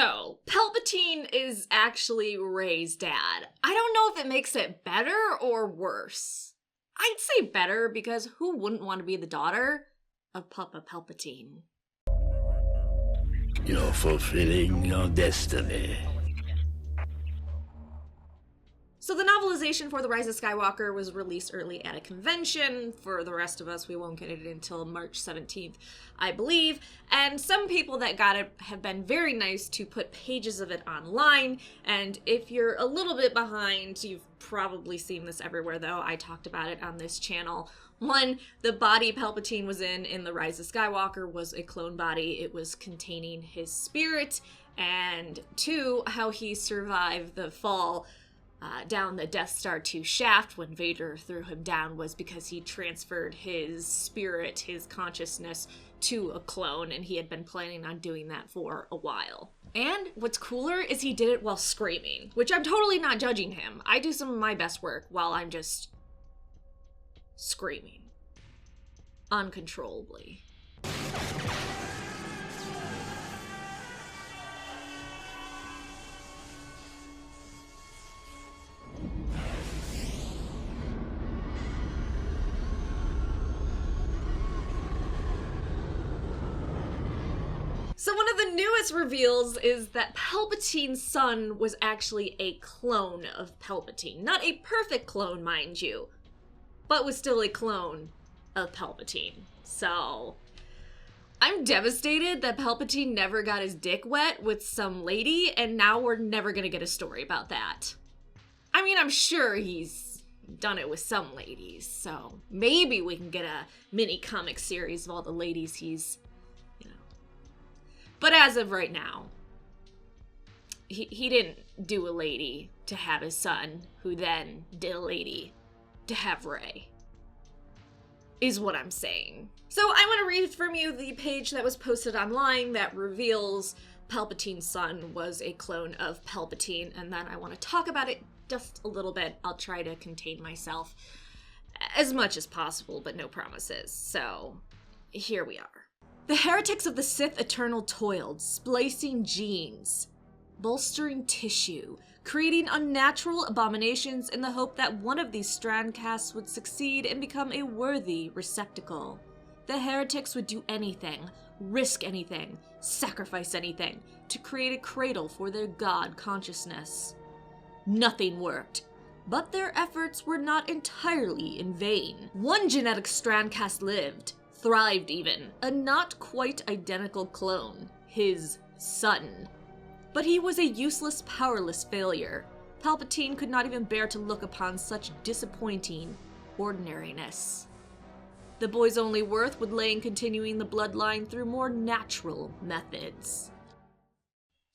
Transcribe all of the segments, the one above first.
So, Palpatine is actually Rey's dad. I don't know if it makes it better or worse. I'd say better because who wouldn't want to be the daughter of Papa Palpatine? You're fulfilling your destiny. So the novelization for The Rise of Skywalker was released early at a convention. For the rest of us, we won't get it until March 17th, I believe. And some people that got it have been very nice to put pages of it online. And if you're a little bit behind, you've probably seen this everywhere, though. I talked about it on this channel. One, the body Palpatine was in The Rise of Skywalker was a clone body. It was containing his spirit. And two, how he survived the fall down the Death Star 2 shaft when Vader threw him down was because he transferred his spirit, his consciousness, to a clone, and he had been planning on doing that for a while. And what's cooler is he did it while screaming, which I'm totally not judging him. I do some of my best work while I'm just screaming uncontrollably. So one of the newest reveals is that Palpatine's son was actually a clone of Palpatine. Not a perfect clone, mind you, but was still a clone of Palpatine. So I'm devastated that Palpatine never got his dick wet with some lady, and now we're never gonna get a story about that. I mean, I'm sure he's done it with some ladies, so maybe we can get a mini comic series of all the ladies he's, But as of right now, he didn't do a lady to have his son, who then did a lady to have Rey, is what I'm saying. So I want to read from you the page that was posted online that reveals Palpatine's son was a clone of Palpatine, and then I want to talk about it just a little bit. I'll try to contain myself as much as possible, but no promises. So here we are. The heretics of the Sith Eternal toiled, splicing genes, bolstering tissue, creating unnatural abominations in the hope that one of these strand casts would succeed and become a worthy receptacle. The heretics would do anything, risk anything, sacrifice anything, to create a cradle for their god consciousness. Nothing worked, but their efforts were not entirely in vain. One genetic strand cast lived, thrived even, a not quite identical clone, his son. But he was a useless, powerless failure. Palpatine could not even bear to look upon such disappointing ordinariness. The boy's only worth would lay in continuing the bloodline through more natural methods.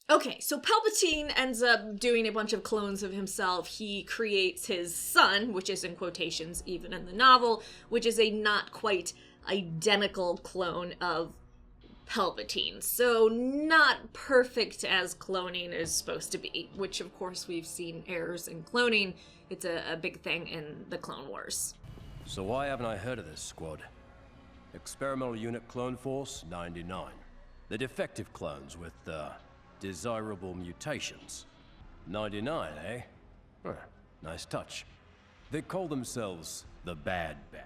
Okay, so Palpatine ends up doing a bunch of clones of himself. He creates his son, which is in quotations even in the novel, which is a not quite identical clone of Palpatine. So not perfect as cloning is supposed to be, which of course we've seen errors in cloning. It's a big thing in the Clone Wars. So why haven't I heard of this squad? Experimental Unit Clone Force 99. The defective clones with, desirable mutations. 99, eh? Huh, nice touch. They call themselves the Bad Batch.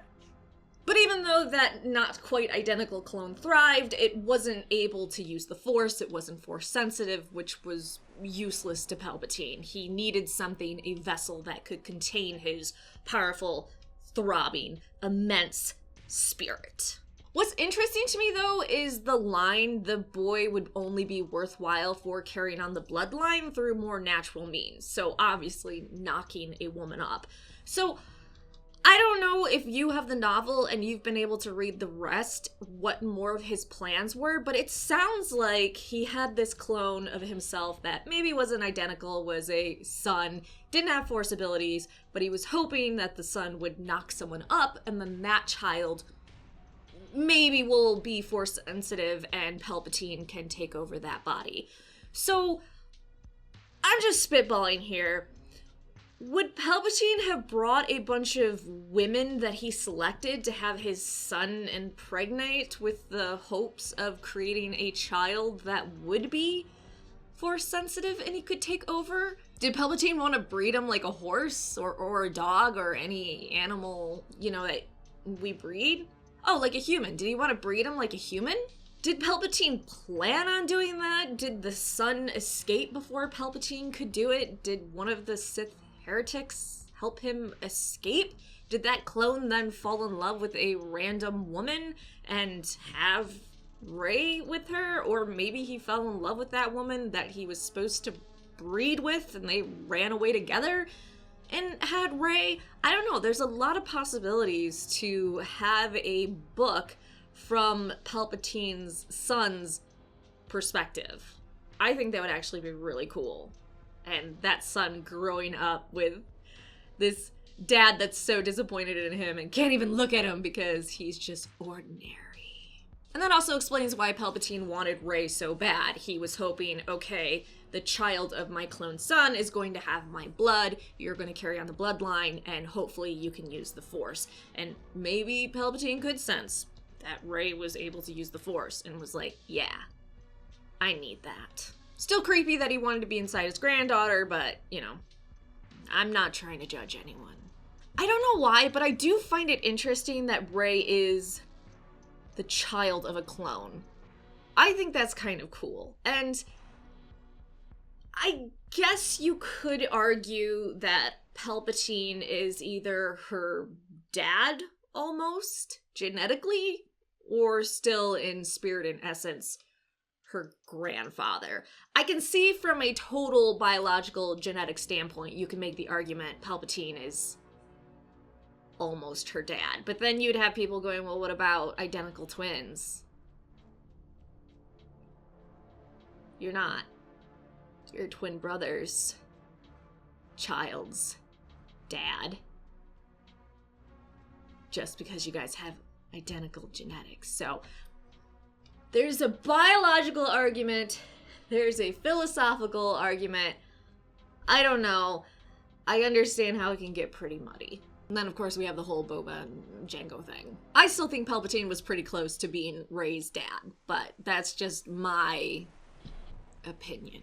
But even though that not quite identical clone thrived, it wasn't able to use the Force. It wasn't Force sensitive, which was useless to Palpatine. He needed something, a vessel that could contain his powerful, throbbing, immense spirit. What's interesting to me, though, is the line, the boy would only be worthwhile for carrying on the bloodline through more natural means. So obviously knocking a woman up. So I don't know if you have the novel and you've been able to read the rest, what more of his plans were, but it sounds like he had this clone of himself that maybe wasn't identical, was a son, didn't have Force abilities, but he was hoping that the son would knock someone up, and then that child maybe will be Force sensitive and Palpatine can take over that body. So I'm just spitballing here. Would Palpatine have brought a bunch of women that he selected to have his son impregnate with the hopes of creating a child that would be Force sensitive and he could take over? Did Palpatine want to breed him like a horse or a dog or any animal, you know, that we breed? Oh, like a human. Did he want to breed him like a human? Did Palpatine plan on doing that? Did the son escape before Palpatine could do it? Did one of the Sith heretics help him escape? Did that clone then fall in love with a random woman and have Rey with her? Or maybe he fell in love with that woman that he was supposed to breed with and they ran away together and had Rey? I don't know. There's a lot of possibilities to have a book from Palpatine's son's perspective. I think that would actually be really cool. And that son growing up with this dad that's so disappointed in him and can't even look at him because he's just ordinary. And that also explains why Palpatine wanted Rey so bad. He was hoping, okay, the child of my clone son is going to have my blood, you're going to carry on the bloodline, and hopefully you can use the Force. And maybe Palpatine could sense that Rey was able to use the Force and was like, yeah, I need that. Still creepy that he wanted to be inside his granddaughter, but, you know, I'm not trying to judge anyone. I don't know why, but I do find it interesting that Rey is the child of a clone. I think that's kind of cool. And I guess you could argue that Palpatine is either her dad, almost, genetically, or still in spirit and essence, her grandfather. I can see from a total biological genetic standpoint, you can make the argument Palpatine is almost her dad. But then you'd have people going, well, what about identical twins? You're not. You're twin brother's child's dad. Just because you guys have identical genetics. So there's a biological argument. There's a philosophical argument. I don't know. I understand how it can get pretty muddy. And then, of course, we have the whole Boba and Jango thing. I still think Palpatine was pretty close to being Rey's dad, but that's just my opinion.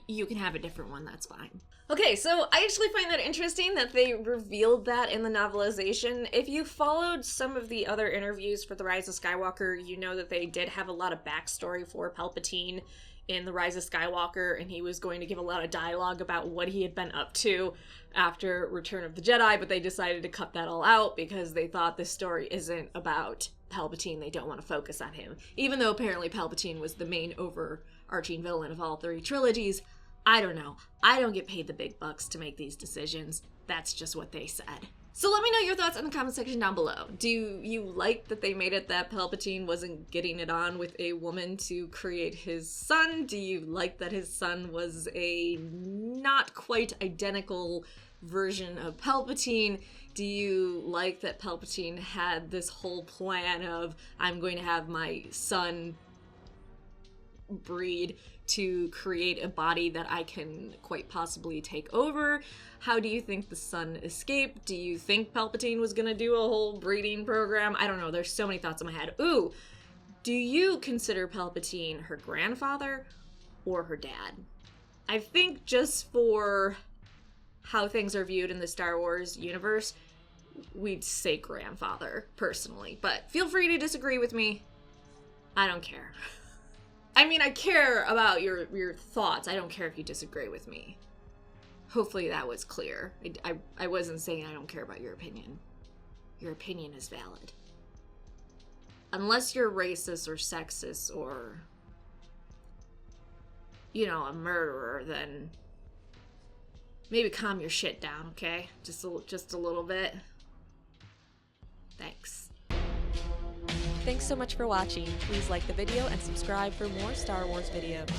You can have a different one, that's fine. Okay, so I actually find that interesting that they revealed that in the novelization. If you followed some of the other interviews for The Rise of Skywalker, you know that they did have a lot of backstory for Palpatine in The Rise of Skywalker, and he was going to give a lot of dialogue about what he had been up to after Return of the Jedi, but they decided to cut that all out because they thought this story isn't about Palpatine. They don't want to focus on him. Even though apparently Palpatine was the main overarching villain of all three trilogies, I don't know. I don't get paid the big bucks to make these decisions. That's just what they said. So let me know your thoughts in the comment section down below. Do you like that they made it that Palpatine wasn't getting it on with a woman to create his son? Do you like that his son was a not quite identical version of Palpatine? Do you like that Palpatine had this whole plan of, I'm going to have my son breed to create a body that I can quite possibly take over? How do you think the son escaped? Do you think Palpatine was gonna do a whole breeding program? I don't know, there's so many thoughts in my head. Ooh, do you consider Palpatine her grandfather or her dad? I think just for how things are viewed in the Star Wars universe, we'd say grandfather, personally. But feel free to disagree with me. I don't care. I mean, I care about your thoughts. I don't care if you disagree with me. Hopefully that was clear. I wasn't saying I don't care about your opinion. Your opinion is valid. Unless you're racist or sexist or, you know, a murderer, then maybe calm your shit down, okay? Just a little bit. Thanks. Thanks so much for watching. Please like the video and subscribe for more Star Wars videos.